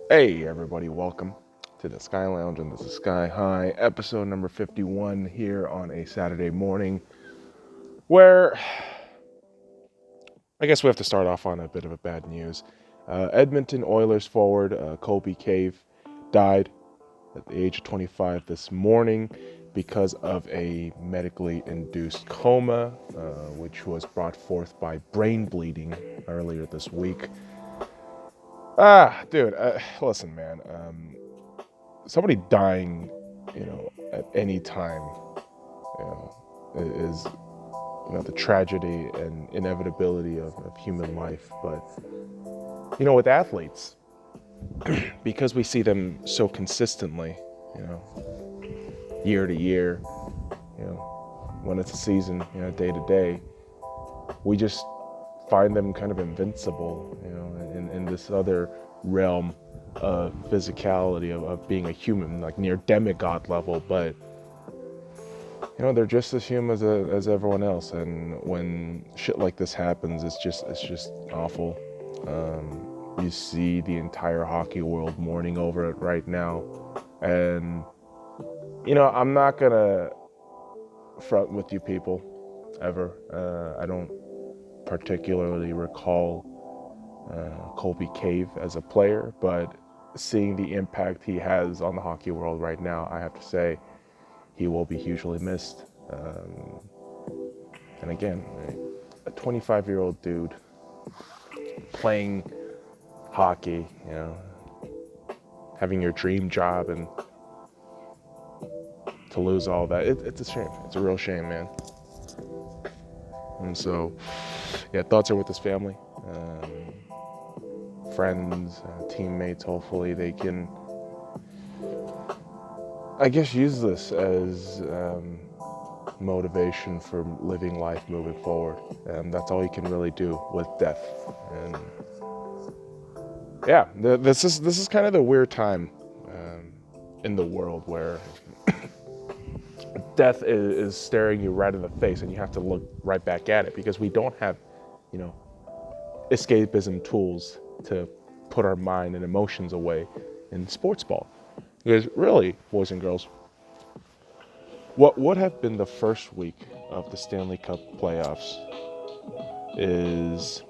Hey everybody, welcome to the Sky Lounge, and this is Sky High, episode number 51 here on a Saturday morning, where I guess we have to start off on a bit of a bad news. Edmonton Oilers forward Colby Cave died at the age of 25 this morning because of a medically induced coma, which was brought forth by brain bleeding earlier this week. Dude, listen, man. Somebody dying, at any time, is the tragedy and inevitability of human life. But with athletes, because we see them so consistently, year to year, when it's a season, day to day, we just find them kind of invincible, in this other realm of physicality of being a human, like near demigod level. But they're just as human as everyone else, and when shit like this happens, it's just awful. You see the entire hockey world mourning over it right now, and I'm not gonna front with you people ever. I don't particularly recall Colby Cave as a player, but seeing the impact he has on the hockey world right now, I have to say he will be hugely missed. And again, a 25-year-old dude playing hockey, having your dream job, and to lose all that, it's a shame. It's a real shame, man. And so, yeah, thoughts are with his family, friends, teammates. Hopefully they can, I guess, use this as motivation for living life moving forward. And that's all you can really do with death. And yeah, this is kind of the weird time in the world where death is staring you right in the face, and you have to look right back at it, because we don't have, escapism tools to put our mind and emotions away in sports ball. Because really, boys and girls, what would have been the first week of the Stanley Cup playoffs is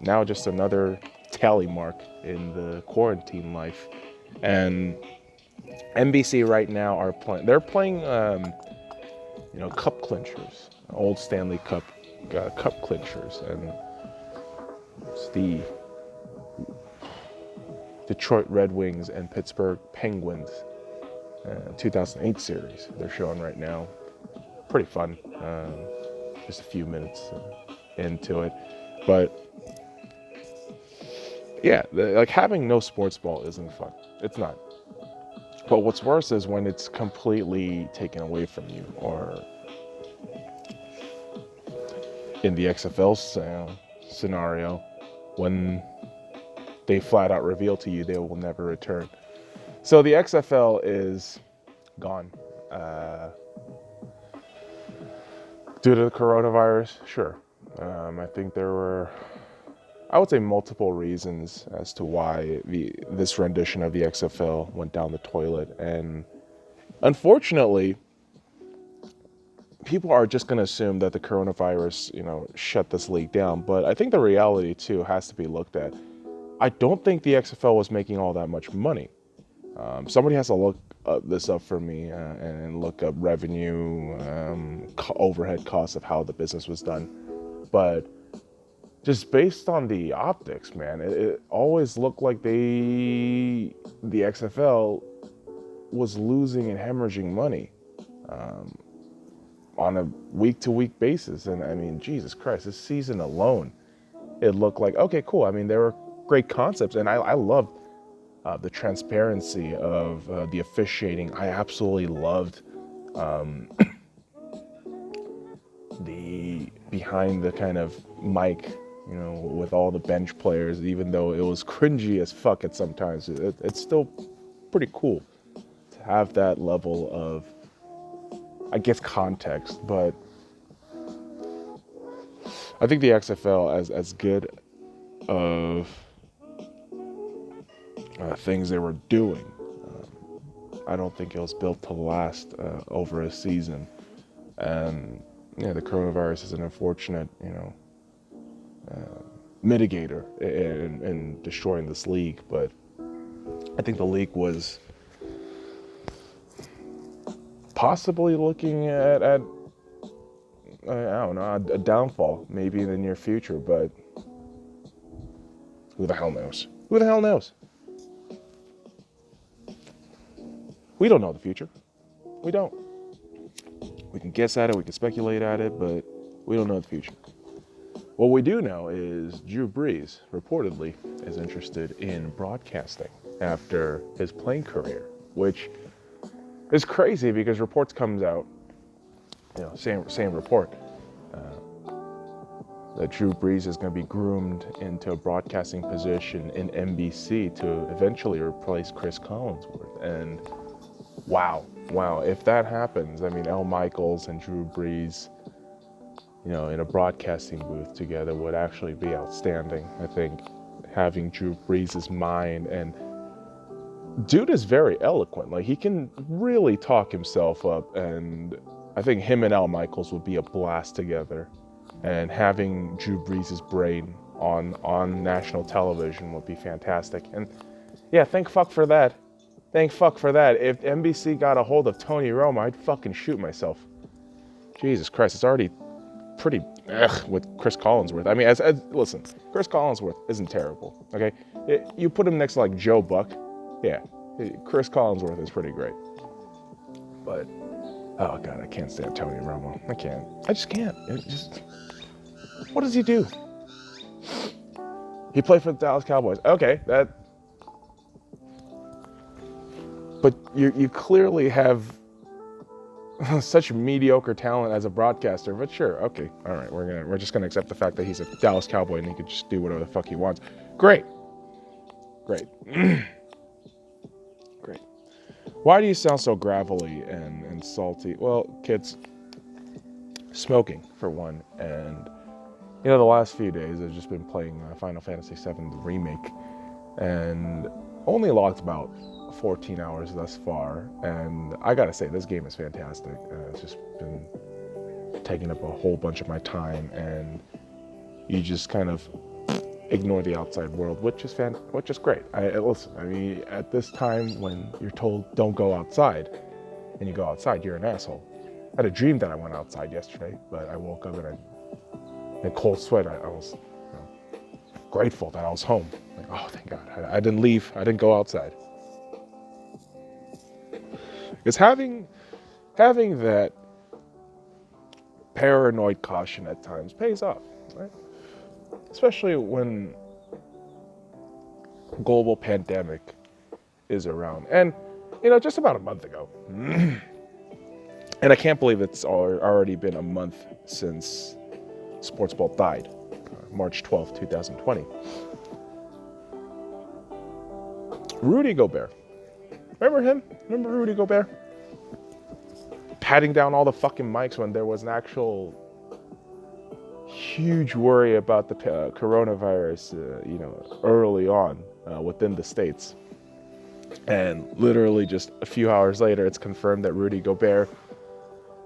now just another tally mark in the quarantine life. And NBC right now are playing. They're playing, cup clinchers, old Stanley Cup cup clinchers, and it's the Detroit Red Wings and Pittsburgh Penguins 2008 series they're showing right now. Pretty fun. Just a few minutes into it, but yeah, like having no sports ball isn't fun. It's not. But what's worse is when it's completely taken away from you, or in the XFL scenario, when they flat out reveal to you they will never return. So the XFL is gone. Due to the coronavirus, sure. I think there were, I would say, multiple reasons as to why this rendition of the XFL went down the toilet. And unfortunately, people are just going to assume that the coronavirus, shut this league down. But I think the reality, too, has to be looked at. I don't think the XFL was making all that much money. Somebody has to look this up for me and look up revenue, overhead costs of how the business was done. But just based on the optics, man, it always looked like the XFL was losing and hemorrhaging money on a week-to-week basis. And I mean, Jesus Christ, this season alone, it looked like, okay, cool. I mean, there were great concepts, and I loved the transparency of the officiating. I absolutely loved the behind the kind of mic, with all the bench players, even though it was cringy as fuck at sometimes. It's still pretty cool to have that level of, I guess, context. But I think the XFL, as good of things they were doing. I don't think it was built to last over a season. And the coronavirus is an unfortunate, mitigator in destroying this league. But I think the league was possibly looking at I don't know, a downfall maybe in the near future. But who the hell knows? Who the hell knows? We don't know the future. We don't. We can guess at it, we can speculate at it, but we don't know the future. What we do know is Drew Brees reportedly is interested in broadcasting after his playing career, which is crazy because reports comes out, same report, that Drew Brees is going to be groomed into a broadcasting position in NBC to eventually replace Chris Collinsworth. And wow, if that happens, I mean, Al Michaels and Drew Brees, in a broadcasting booth together would actually be outstanding. I think having Drew Brees' mind, and dude is very eloquent. Like, he can really talk himself up, and I think him and Al Michaels would be a blast together. And having Drew Brees' brain on national television would be fantastic. And yeah, thank fuck for that. Thank fuck for that. If NBC got a hold of Tony Romo, I'd fucking shoot myself. Jesus Christ, it's already pretty with Chris Collinsworth. I mean, listen, Chris Collinsworth isn't terrible, okay? You put him next to like Joe Buck, yeah, Chris Collinsworth is pretty great. But, oh God, I can't stand Tony Romo. I just can't. What does he do? He played for the Dallas Cowboys. Okay, but you clearly have such mediocre talent as a broadcaster. But sure, okay, all right, we're just gonna accept the fact that he's a Dallas Cowboy and he could just do whatever the fuck he wants. Great. Great. Why do you sound so gravelly and salty? Well, kids, smoking for one, and the last few days I've just been playing Final Fantasy VII the remake, and only logged about 14 hours thus far, and I gotta say, this game is fantastic. It's just been taking up a whole bunch of my time, and you just kind of ignore the outside world, which is great. Listen, I mean, at this time when you're told don't go outside, and you go outside, you're an asshole. I had a dream that I went outside yesterday, but I woke up in a cold sweat. I was grateful that I was home. Like, oh, thank God, I didn't leave. I didn't go outside. Because having that paranoid caution at times pays off, right? Especially when global pandemic is around. And, just about a month ago, and I can't believe it's already been a month since Sports Ball died, March 12th, 2020. Rudy Gobert. Remember him? Remember Rudy Gobert? Patting down all the fucking mics when there was an actual huge worry about the coronavirus, early on within the States. And literally just a few hours later, it's confirmed that Rudy Gobert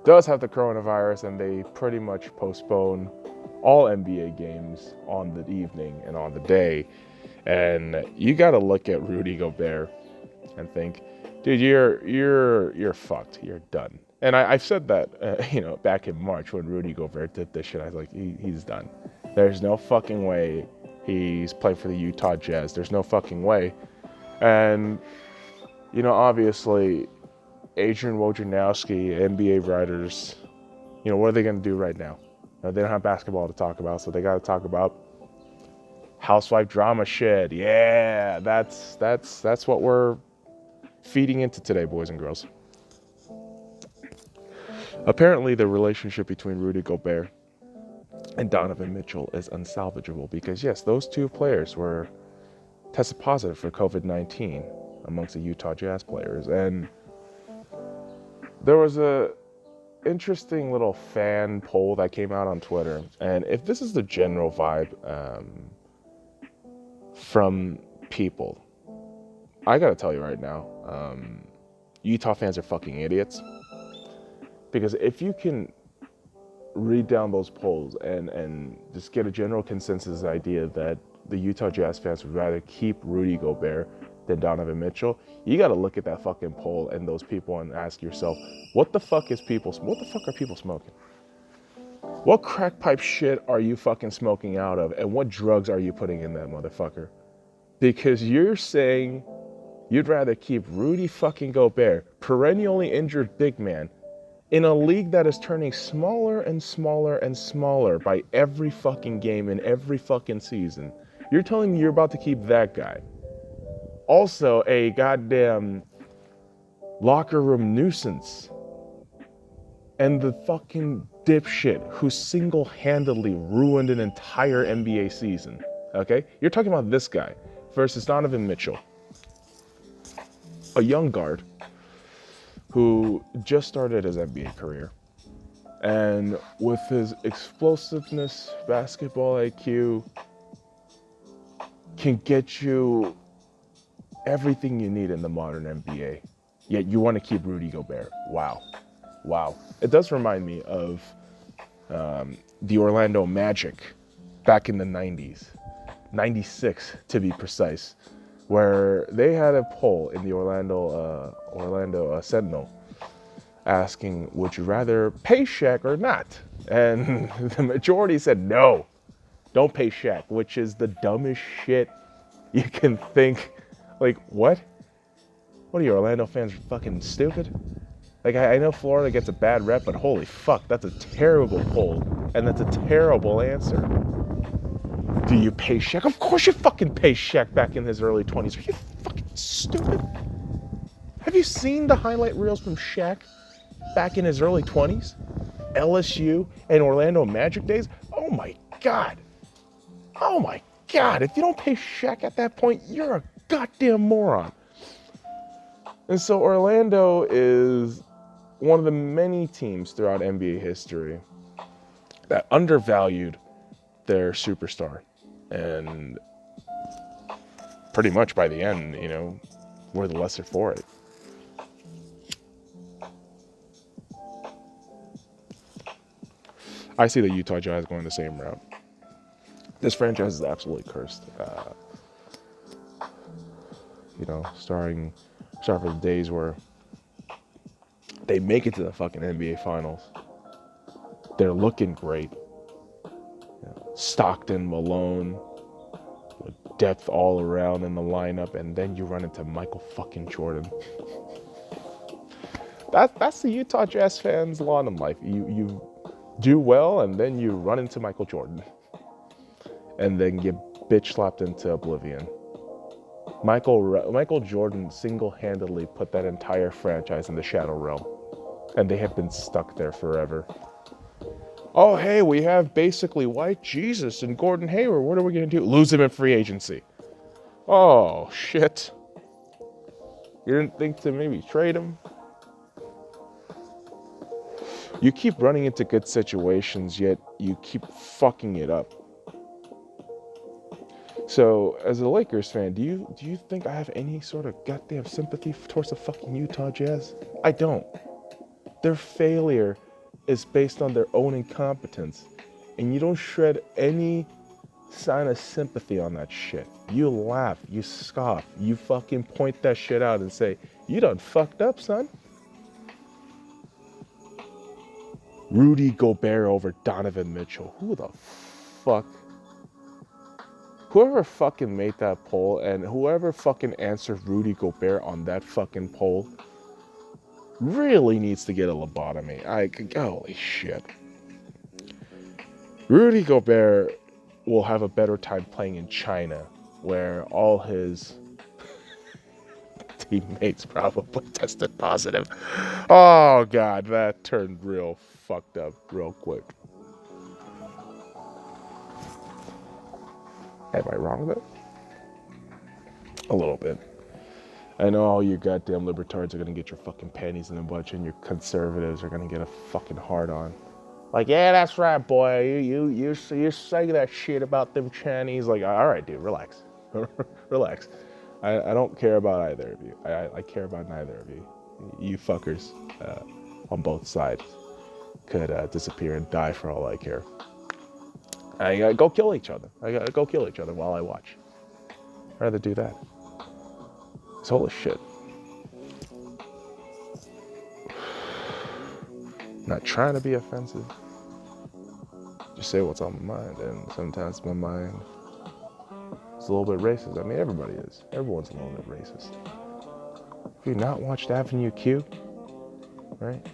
does have the coronavirus, and they pretty much postpone all NBA games on the evening and on the day. And you got to look at Rudy Gobert and think, dude, you're fucked. You're done. And I've said that, back in March when Rudy Gobert did this shit. I was like, he's done. There's no fucking way he's playing for the Utah Jazz. There's no fucking way. And, obviously, Adrian Wojnarowski, NBA writers, what are they going to do right now? They don't have basketball to talk about, so they got to talk about Housewife drama shit. Yeah, that's what we're feeding into today, boys and girls. Apparently, the relationship between Rudy Gobert and Donovan Mitchell is unsalvageable because, yes, those two players were tested positive for COVID-19 amongst the Utah Jazz players. And there was a interesting little fan poll that came out on Twitter. And if this is the general vibe from people, I gotta tell you right now, Utah fans are fucking idiots. Because if you can read down those polls and just get a general consensus idea that the Utah Jazz fans would rather keep Rudy Gobert than Donovan Mitchell, you got to look at that fucking poll and those people and ask yourself, what the fuck are people smoking? What crack pipe shit are you fucking smoking out of, and what drugs are you putting in that motherfucker? Because you're saying you'd rather keep Rudy fucking Gobert, perennially injured big man, in a league that is turning smaller and smaller and smaller by every fucking game in every fucking season. You're telling me you're about to keep that guy. Also a goddamn locker room nuisance. And the fucking dipshit who single-handedly ruined an entire NBA season. Okay? You're talking about this guy versus Donovan Mitchell. A young guard who just started his NBA career. And with his explosiveness, basketball IQ, can get you everything you need in the modern NBA. Yet you want to keep Rudy Gobert. Wow. It does remind me of the Orlando Magic back in the 90s. 96 to be precise. Where they had a poll in the Orlando Sentinel asking, would you rather pay Shaq or not? And the majority said no, don't pay Shaq, which is the dumbest shit you can think. Like, what? What are you, Orlando fans fucking stupid? Like, I know Florida gets a bad rep, but holy fuck, that's a terrible poll, and that's a terrible answer. Do you pay Shaq? Of course you fucking pay Shaq back in his early 20s. Are you fucking stupid? Have you seen the highlight reels from Shaq back in his early 20s? LSU and Orlando Magic days? Oh my God. If you don't pay Shaq at that point, you're a goddamn moron. And so Orlando is one of the many teams throughout NBA history that undervalued their superstar. And pretty much by the end, we're the lesser for it. I see the Utah Jazz going the same route. This franchise is absolutely cursed. Starting for the days where they make it to the fucking NBA Finals. They're looking great. Stockton, Malone, with depth all around in the lineup, and then you run into Michael fucking Jordan. That's the Utah Jazz fans' lot in life. You do well, and then you run into Michael Jordan, and then get bitch slapped into oblivion. Michael Jordan single-handedly put that entire franchise in the shadow realm, and they have been stuck there forever. Oh, hey, we have basically white Jesus and Gordon Hayward. What are we going to do? Lose him in free agency. Oh, shit. You didn't think to maybe trade him? You keep running into good situations, yet you keep fucking it up. So, as a Lakers fan, do you think I have any sort of goddamn sympathy towards the fucking Utah Jazz? I don't. Their failure is based on their own incompetence, and you don't shred any sign of sympathy on that shit. You laugh, you scoff, you fucking point that shit out and say, you done fucked up, son. Rudy Gobert over Donovan Mitchell. Who the fuck? Whoever fucking made that poll and whoever fucking answered Rudy Gobert on that fucking poll really needs to get a lobotomy. Holy shit. Rudy Gobert will have a better time playing in China, where all his teammates probably tested positive. Oh God, that turned real fucked up real quick. Am I wrong though? A little bit. I know all you goddamn libertards are gonna get your fucking panties in a bunch, and your conservatives are gonna get a fucking hard on. Like, yeah, that's right, boy. You say that shit about them Chinese. Like, all right, dude, relax, relax. I don't care about either of you. I care about neither of you. You fuckers on both sides could disappear and die for all I care. I gotta go kill each other. I gotta go kill each other while I watch. I'd rather do that. It's holy shit. Not trying to be offensive. Just say what's on my mind, and sometimes my mind is a little bit racist. I mean, everybody is. Everyone's a little bit racist. Have you not watched Avenue Q? Right?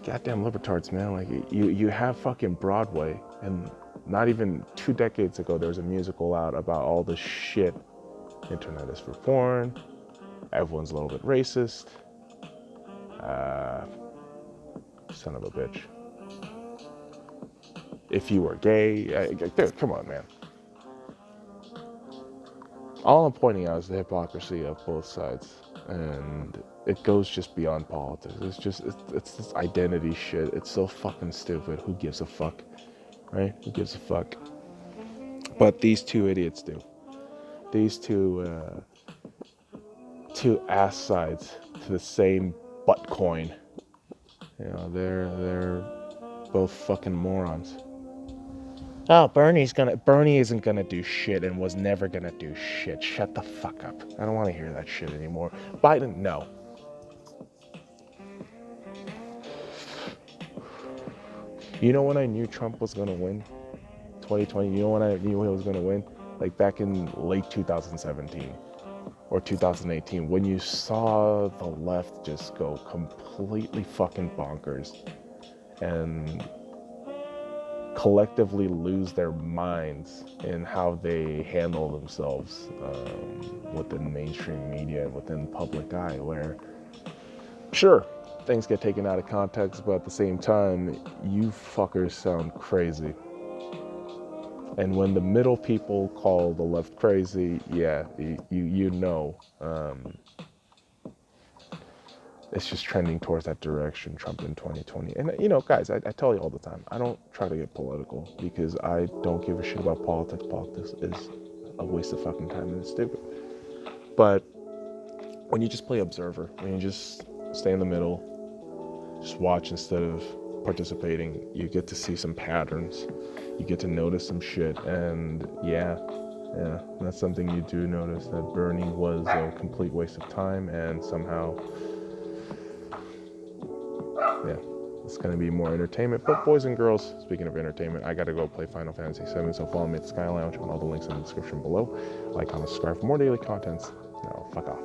Goddamn libertards, man. Like, you have fucking Broadway, and not even 2 decades ago, there was a musical out about all the shit. Internet is for porn. Everyone's a little bit racist. Son of a bitch. If you were gay, dude, come on, man. All I'm pointing out is the hypocrisy of both sides, and it goes just beyond politics. It's this identity shit. It's so fucking stupid. Who gives a fuck, right? Who gives a fuck? But these two idiots do. These two ass sides to the same butt coin. You know, they're both fucking morons. Oh, Bernie isn't gonna do shit and was never gonna do shit. Shut the fuck up. I don't want to hear that shit anymore. Biden, no. You know when I knew Trump was gonna win? 2020, you know when I knew he was gonna win? Like back in late 2017 or 2018, when you saw the left just go completely fucking bonkers and collectively lose their minds in how they handle themselves within mainstream media and within the public eye, where sure, things get taken out of context, but at the same time, you fuckers sound crazy. And when the middle people call the left crazy, yeah, you know, it's just trending towards that direction, Trump in 2020. And, you know, guys, I tell you all the time, I don't try to get political because I don't give a shit about politics. Politics is a waste of fucking time and it's stupid. But when you just play observer, when you just stay in the middle, just watch instead of participating, you get to see some patterns. You get to notice some shit. And yeah, that's something you do notice, that Bernie was a complete waste of time and somehow... yeah, it's going to be more entertainment. But boys and girls, speaking of entertainment, I got to go play Final Fantasy VII, so follow me at the Sky Lounge on all the links in the description below. Like, comment, subscribe for more daily contents. Now, fuck off.